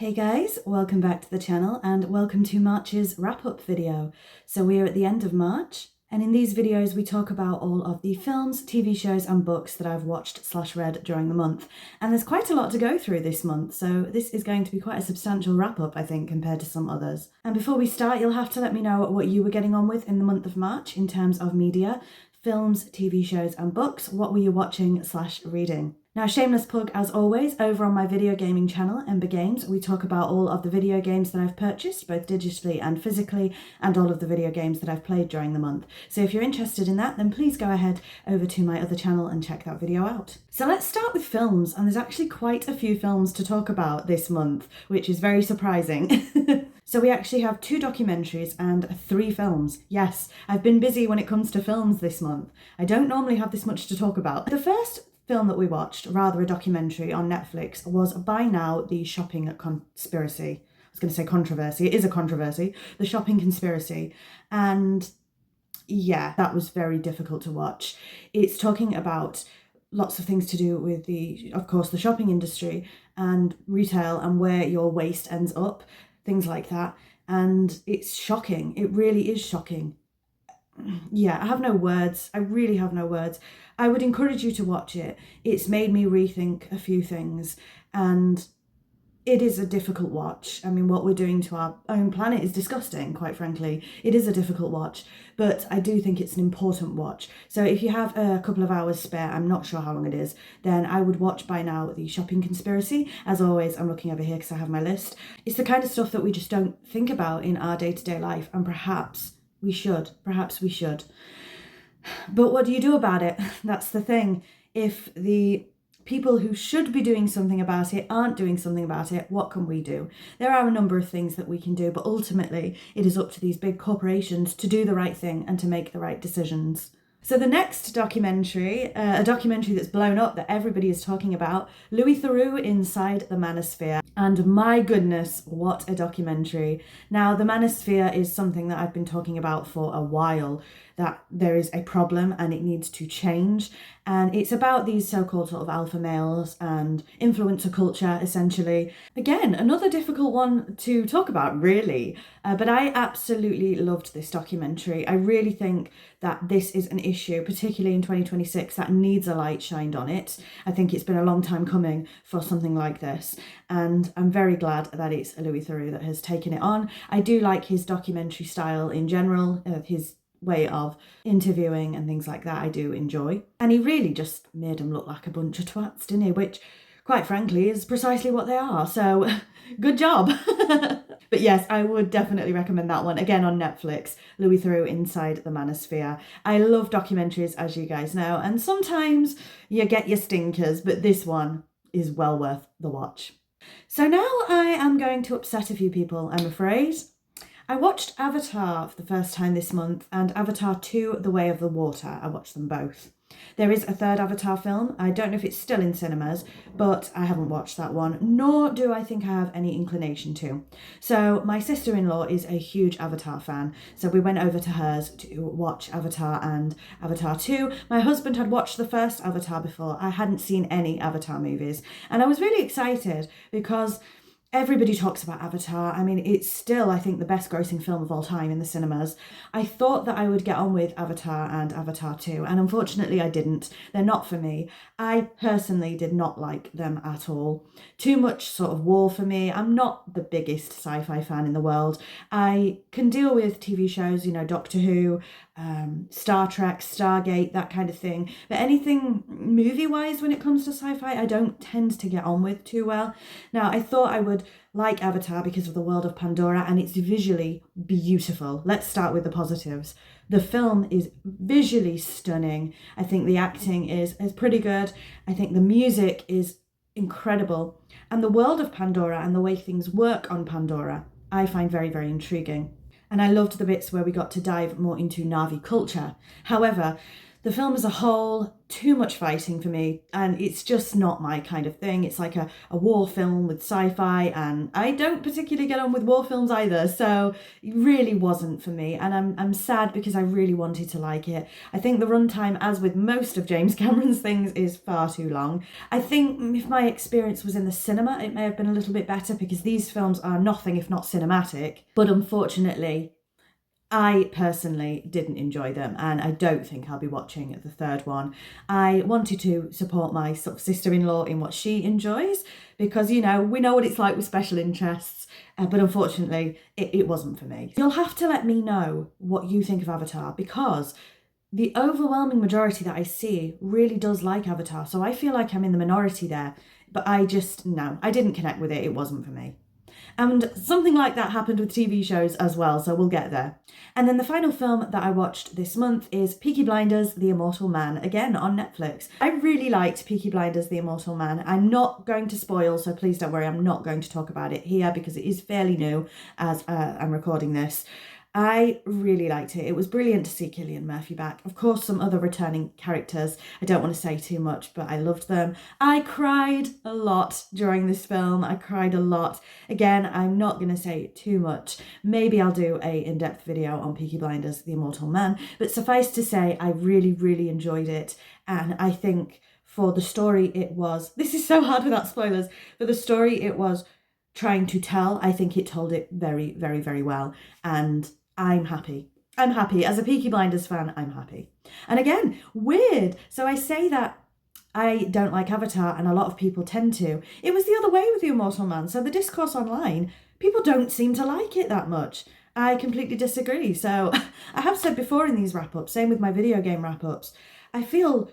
Hey guys, welcome back to the channel and welcome to March's wrap-up video. So we are at the end of March, and in these videos we talk about all of the films, TV shows and books that I've watched/read during the month. And there's quite a lot to go through this month, so this is going to be quite a substantial wrap-up, I think, compared to some others. And before we start, you'll have to let me know what you were getting on with in the month of March in terms of media, films, TV shows and books. What were you watching/reading? Now, shameless plug as always, over on my video gaming channel, Ember Games, we talk about all of the video games that I've purchased, both digitally and physically, and all of the video games that I've played during the month. So if you're interested in that, then please go ahead over to my other channel and check that video out. So let's start with films, and there's actually quite a few films to talk about this month, which is very surprising. So we actually have 2 documentaries and 3 films. Yes, I've been busy when it comes to films this month. I don't normally have this much to talk about. The first film that we watched, rather a documentary on Netflix, was Buy Now, The Shopping Conspiracy. I was going to say controversy. It is a controversy. The Shopping Conspiracy. And yeah, that was very difficult to watch. It's talking about lots of things to do with of course, the shopping industry and retail and where your waste ends up, things like that. And it's shocking. It really is shocking. Yeah, I have no words. I really have no words. I would encourage you to watch it. It's made me rethink a few things, and it is a difficult watch. I mean, what we're doing to our own planet is disgusting, quite frankly. It is a difficult watch, but I do think it's an important watch. So if you have a couple of hours spare, I'm not sure how long it is, then I would watch Buy Now, The Shopping Conspiracy. As always, I'm looking over here because I have my list. It's the kind of stuff that we just don't think about in our day-to-day life, and perhaps we should. But what do you do about it? That's the thing. If the people who should be doing something about it aren't doing something about it, what can we do? There are a number of things that we can do, but ultimately it is up to these big corporations to do the right thing and to make the right decisions. So the next documentary, a documentary that's blown up that everybody is talking about, Louis Theroux, Inside the Manosphere. And my goodness, what a documentary. Now, the Manosphere is something that I've been talking about for a while, that there is a problem and it needs to change. And it's about these so-called sort of alpha males and influencer culture, essentially. Again, another difficult one to talk about, really. But I absolutely loved this documentary. I really think that this is an issue, particularly in 2026, that needs a light shined on it. I think it's been a long time coming for something like this. And I'm very glad that it's Louis Theroux that has taken it on. I do like his documentary style in general, his way of interviewing and things like that I do enjoy. And he really just made them look like a bunch of twats, didn't he? Which, quite frankly, is precisely what they are. So, good job. But yes, I would definitely recommend that one. Again, on Netflix, Louis Theroux, Inside the Manosphere. I love documentaries, as you guys know, and sometimes you get your stinkers, but this one is well worth the watch. So now I am going to upset a few people, I'm afraid. I watched Avatar for the first time this month and Avatar 2, The Way of the Water. I watched them both. There is a third Avatar film. I don't know if it's still in cinemas, but I haven't watched that one, nor do I think I have any inclination to. So my sister-in-law is a huge Avatar fan, so we went over to hers to watch Avatar and Avatar 2. My husband had watched the first Avatar before. I hadn't seen any Avatar movies, and I was really excited because everybody talks about Avatar. I mean, it's still, I think, the best grossing film of all time in the cinemas. I thought that I would get on with Avatar and Avatar 2, and unfortunately I didn't. They're not for me. I personally did not like them at all. Too much sort of war for me. I'm not the biggest sci-fi fan in the world. I can deal with TV shows, you know, Doctor Who, Star Trek, Stargate, that kind of thing. But anything movie-wise when it comes to sci-fi, I don't tend to get on with too well. Now, I thought I would like Avatar because of the world of Pandora, and it's visually beautiful. Let's start with the positives. The film is visually stunning. I think the acting is pretty good. I think the music is incredible. And the world of Pandora and the way things work on Pandora, I find very, very intriguing. And I loved the bits where we got to dive more into Na'vi culture. However, The film as a whole, too much fighting for me, and it's just not my kind of thing. It's like a war film with sci-fi, and I don't particularly get on with war films either, so it really wasn't for me, and I'm sad because I really wanted to like it. I think the runtime, as with most of James Cameron's things, is far too long. I think if my experience was in the cinema, it may have been a little bit better because these films are nothing if not cinematic, but unfortunately, I personally didn't enjoy them, and I don't think I'll be watching the third one. I wanted to support my sort of sister-in-law in what she enjoys because, you know, we know what it's like with special interests, but unfortunately it wasn't for me. You'll have to let me know what you think of Avatar because the overwhelming majority that I see really does like Avatar, so I feel like I'm in the minority there, but no, I didn't connect with it. It wasn't for me. And something like that happened with TV shows as well, so we'll get there. And then the final film that I watched this month is Peaky Blinders, The Immortal Man, again on Netflix. I really liked Peaky Blinders, The Immortal Man. I'm not going to spoil, so please don't worry, I'm not going to talk about it here because it is fairly new as I'm recording this. I really liked it. It was brilliant to see Cillian Murphy back. Of course, some other returning characters. I don't want to say too much, but I loved them. I cried a lot during this film. I cried a lot. Again, I'm not going to say too much. Maybe I'll do a in-depth video on Peaky Blinders, The Immortal Man. But suffice to say, I really, really enjoyed it. And I think for the story it was... This is so hard without spoilers. For the story it was trying to tell, I think it told it very, very, very well. And I'm happy. I'm happy. As a Peaky Blinders fan, I'm happy. And again, weird. So I say that I don't like Avatar, and a lot of people tend to. It was the other way with The Immortal Man. So the discourse online, people don't seem to like it that much. I completely disagree. So I have said before in these wrap-ups, same with my video game wrap-ups, I feel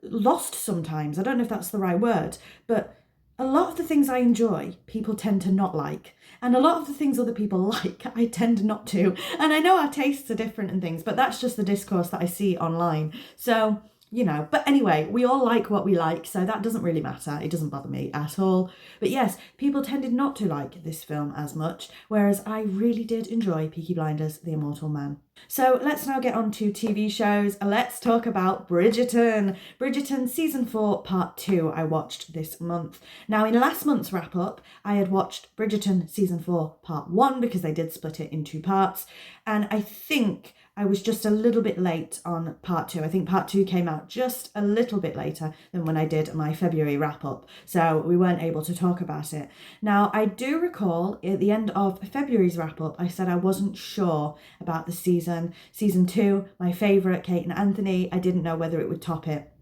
lost sometimes. I don't know if that's the right word, but a lot of the things I enjoy, people tend to not like. And a lot of the things other people like, I tend not to. And I know our tastes are different and things, but that's just the discourse that I see online. So, you know, but anyway, we all like what we like, so that doesn't really matter. It doesn't bother me at all. But yes, people tended not to like this film as much, whereas I really did enjoy Peaky Blinders, The Immortal Man. So let's now get on to TV shows. Let's talk about Bridgerton. Bridgerton Season 4 Part 2 I watched this month. Now in last month's wrap up, I had watched Bridgerton Season 4 Part 1 because they did split it in two parts. And I think I was just a little bit late on Part 2. I think Part 2 came out just a little bit later than when I did my February wrap up. So we weren't able to talk about it. Now I do recall at the end of February's wrap up, I said I wasn't sure about the season. Season 2, my favourite, Kate and Anthony, I didn't know whether it would top it.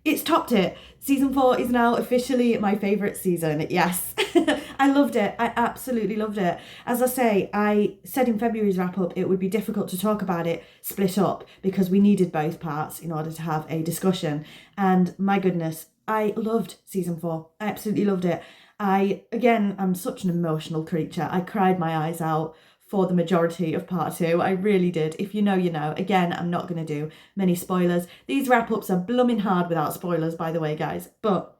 It's topped it. Season 4 is now officially my favourite season. Yes, I loved it. I absolutely loved it. As I say, I said in February's wrap up, it would be difficult to talk about it split up because we needed both parts in order to have a discussion. And my goodness, I loved Season 4. I absolutely loved it. I'm such an emotional creature. I cried my eyes out for the majority of Part 2. I really did. If you know, you know. Again, I'm not going to do many spoilers. These wrap-ups are blooming hard without spoilers, by the way, guys. But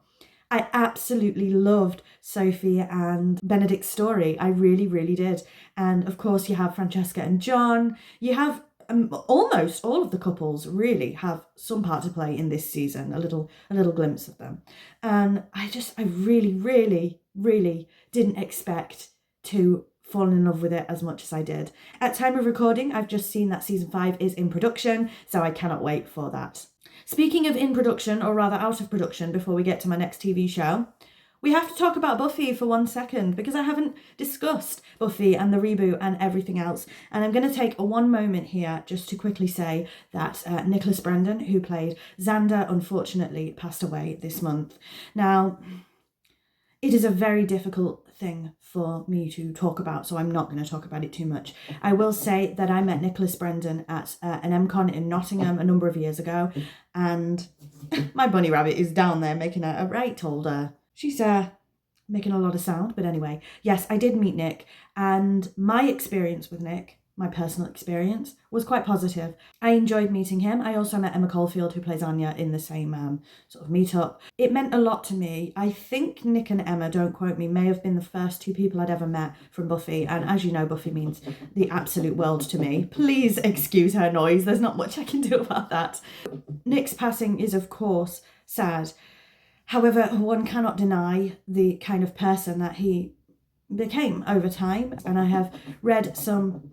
I absolutely loved Sophie and Benedict's story. I really, really did. And of course, you have Francesca and John. You have almost all of the couples really have some part to play in this season, a little glimpse of them. And I really, really, really didn't expect to fall in love with it as much as I did. At time of recording, I've just seen that season 5 is in production, so I cannot wait for that. Speaking of in production, or rather out of production, before we get to my next TV show, we have to talk about Buffy for 1 second because I haven't discussed Buffy and the reboot and everything else. And I'm going to take one moment here just to quickly say that Nicholas Brendon, who played Xander, unfortunately passed away this month. Now, it is a very difficult thing for me to talk about, so I'm not going to talk about it too much. I will say that I met Nicholas Brendon at an MCon in Nottingham a number of years ago, and my bunny rabbit is down there making a right old... She's making a lot of sound, but anyway, yes, I did meet Nick, and my experience with Nick, my personal experience, was quite positive. I enjoyed meeting him. I also met Emma Caulfield, who plays Anya, in the same sort of meetup. It meant a lot to me. I think Nick and Emma, don't quote me, may have been the first two people I'd ever met from Buffy. And as you know, Buffy means the absolute world to me. Please excuse her noise. There's not much I can do about that. Nick's passing is, of course, sad. However, one cannot deny the kind of person that he became over time. And I have read some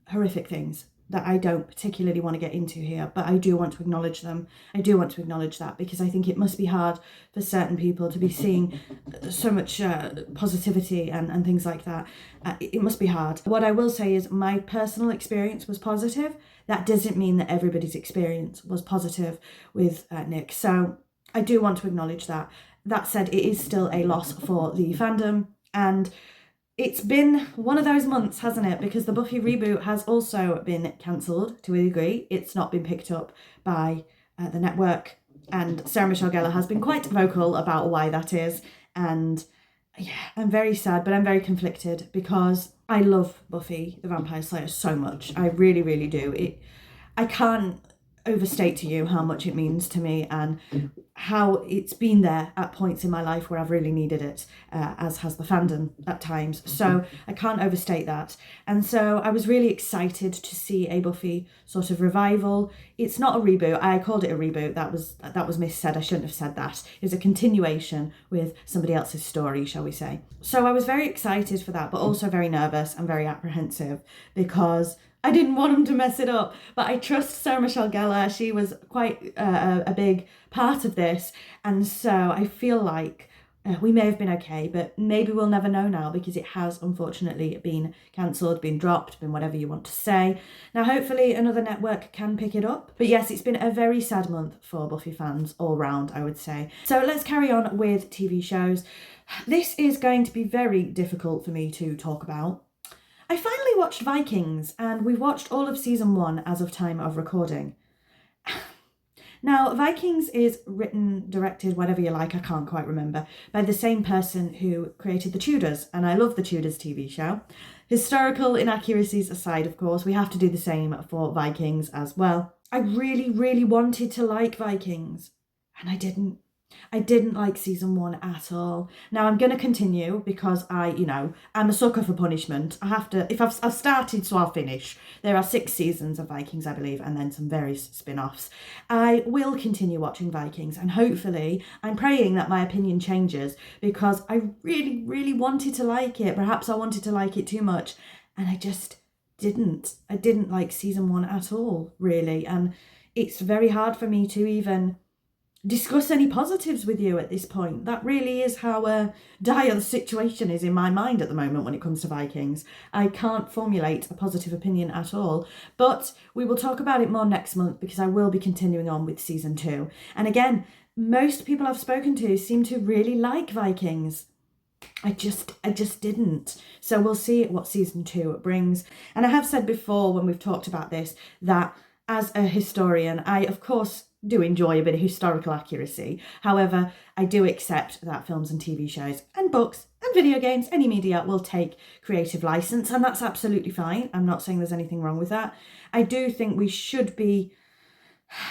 horrific things that I don't particularly want to get into here, but I do want to acknowledge them. I do want to acknowledge that because I think it must be hard for certain people to be seeing so much positivity and things like that. It must be hard. What I will say is my personal experience was positive. That doesn't mean that everybody's experience was positive with Nick. So I do want to acknowledge that. That said, it is still a loss for the fandom, and it's been one of those months, hasn't it? Because the Buffy reboot has also been cancelled to a degree. It's not been picked up by the network, and Sarah Michelle Gellar has been quite vocal about why that is. And yeah, I'm very sad, but I'm very conflicted because I love Buffy the Vampire Slayer so much. I really, really do. I can't overstate to you how much it means to me and how it's been there at points in my life where I've really needed it, as has the fandom at times. So I can't overstate that. And so I was really excited to see a Buffy sort of revival. It's not a reboot. I called it a reboot. That was missaid. I shouldn't have said that. It was a continuation with somebody else's story, shall we say. So I was very excited for that, but also very nervous and very apprehensive because I didn't want him to mess it up, but I trust Sarah Michelle Gellar. She was quite a big part of this, and so I feel like we may have been okay, but maybe we'll never know now because it has unfortunately been cancelled, been dropped, been whatever you want to say. Now, hopefully another network can pick it up. But yes, it's been a very sad month for Buffy fans all round, I would say. So let's carry on with TV shows. This is going to be very difficult for me to talk about. I finally watched Vikings, and we've watched all of season 1 as of time of recording. Now, Vikings is written, directed, whatever you like, I can't quite remember, by the same person who created The Tudors, and I love The Tudors TV show. Historical inaccuracies aside, of course, we have to do the same for Vikings as well. I really, really wanted to like Vikings, and I didn't. I didn't like season 1 at all. Now I'm going to continue because I'm a sucker for punishment. I have to, if I've started, so I'll finish. There are 6 seasons of Vikings, I believe, and then some various spin-offs. I will continue watching Vikings, and hopefully I'm praying that my opinion changes because I really, really wanted to like it. Perhaps I wanted to like it too much, and I just didn't. I didn't like season 1 at all, really, and it's very hard for me to even discuss any positives with you at this point. That really is how dire the situation is in my mind at the moment when it comes to Vikings. I can't formulate a positive opinion at all, but we will talk about it more next month because I will be continuing on with season 2. And again, most people I've spoken to seem to really like Vikings. I just didn't. So we'll see what season 2 brings. And I have said before when we've talked about this that as a historian, I of course do enjoy a bit of historical accuracy. However, I do accept that films and TV shows and books and video games, any media, will take creative license, and that's absolutely fine. I'm not saying there's anything wrong with that. I do think we should be,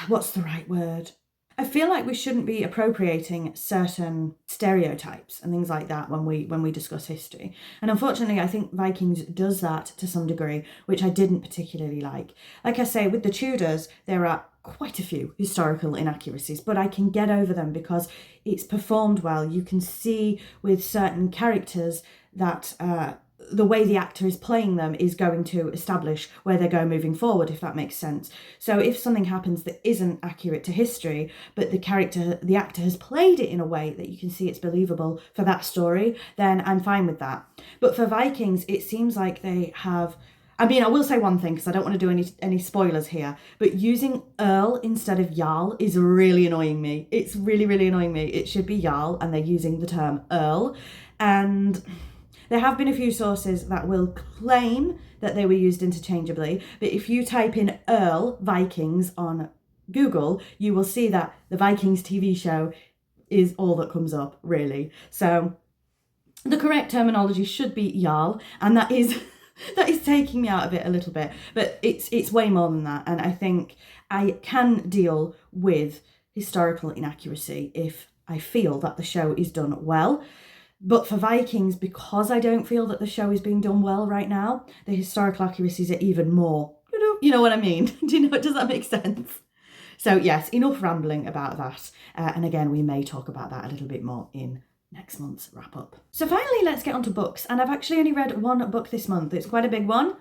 what's the right word? I feel like we shouldn't be appropriating certain stereotypes and things like that when we discuss history. And unfortunately, I think Vikings does that to some degree, which I didn't particularly like. Like I say, with the Tudors, there are quite a few historical inaccuracies, but I can get over them because it's performed well. You can see with certain characters that the way the actor is playing them is going to establish where they go moving forward, if that makes sense. So if something happens that isn't accurate to history, but the actor has played it in a way that you can see it's believable for that story, then I'm fine with that. But for Vikings, it seems like they have, I mean, I will say one thing because I don't want to do any spoilers here, but using Earl instead of Jarl is really annoying me. It's really, really annoying me. It should be Jarl, and they're using the term Earl. And there have been a few sources that will claim that they were used interchangeably, but if you type in Earl Vikings on Google, you will see that the Vikings TV show is all that comes up, really. So the correct terminology should be Jarl, and that is that is taking me out of it a little bit. But it's way more than that. And I think I can deal with historical inaccuracy if I feel that the show is done well. But for Vikings, because I don't feel that the show is being done well right now, the historical accuracies are even more, you know what I mean? Do you know, does that make sense? So yes, enough rambling about that. And again, we may talk about that a little bit more in next month's wrap up. So finally, let's get on to books. And I've actually only read one book this month. It's quite a big one.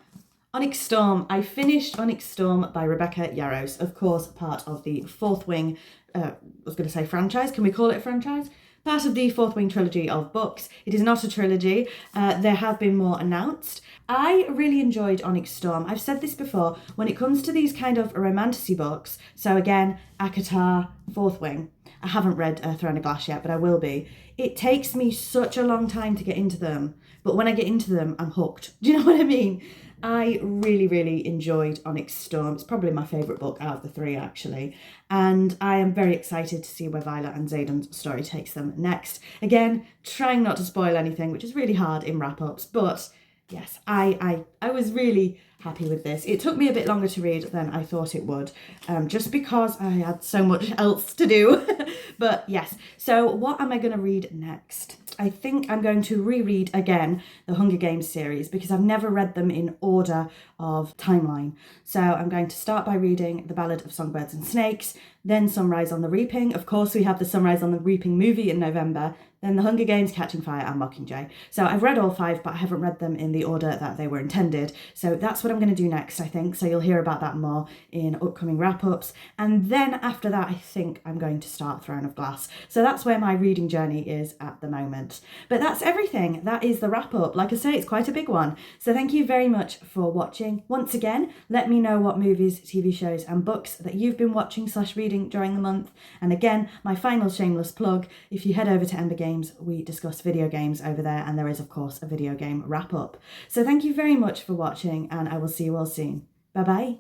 Onyx Storm. I finished Onyx Storm by Rebecca Yarros, of course, part of the Fourth Wing, I was going to say franchise. Can we call it a franchise? Part of the Fourth Wing trilogy of books. It is not a trilogy. There have been more announced. I really enjoyed Onyx Storm. I've said this before, when it comes to these kind of romantasy books, so again, ACOTAR, Fourth Wing, I haven't read Throne of Glass yet, but I will be. It takes me such a long time to get into them, but when I get into them, I'm hooked. Do you know what I mean? I really, really enjoyed Onyx Storm. It's probably my favourite book out of the three, actually. And I am very excited to see where Violet and Xaden's story takes them next. Again, trying not to spoil anything, which is really hard in wrap-ups. But yes, I was really happy with this. It took me a bit longer to read than I thought it would, just because I had so much else to do. But yes, so what am I going to read next? I think I'm going to reread again the Hunger Games series because I've never read them in order of timeline. So I'm going to start by reading The Ballad of Songbirds and Snakes, then Sunrise on the Reaping. Of course, we have the Sunrise on the Reaping movie in November, then The Hunger Games, Catching Fire and Mockingjay. So I've read all five, but I haven't read them in the order that they were intended. So that's what I'm going to do next, I think. So you'll hear about that more in upcoming wrap-ups. And then after that, I think I'm going to start Throne of Glass. So that's where my reading journey is at the moment. But that's everything. That is the wrap-up. Like I say, it's quite a big one. So thank you very much for watching. Once again, let me know what movies, TV shows and books that you've been watching/reading during the month. And again, my final shameless plug, if you head over to Ember Games, we discuss video games over there, and there is of course a video game wrap up. So thank you very much for watching, and I will see you all soon. Bye bye.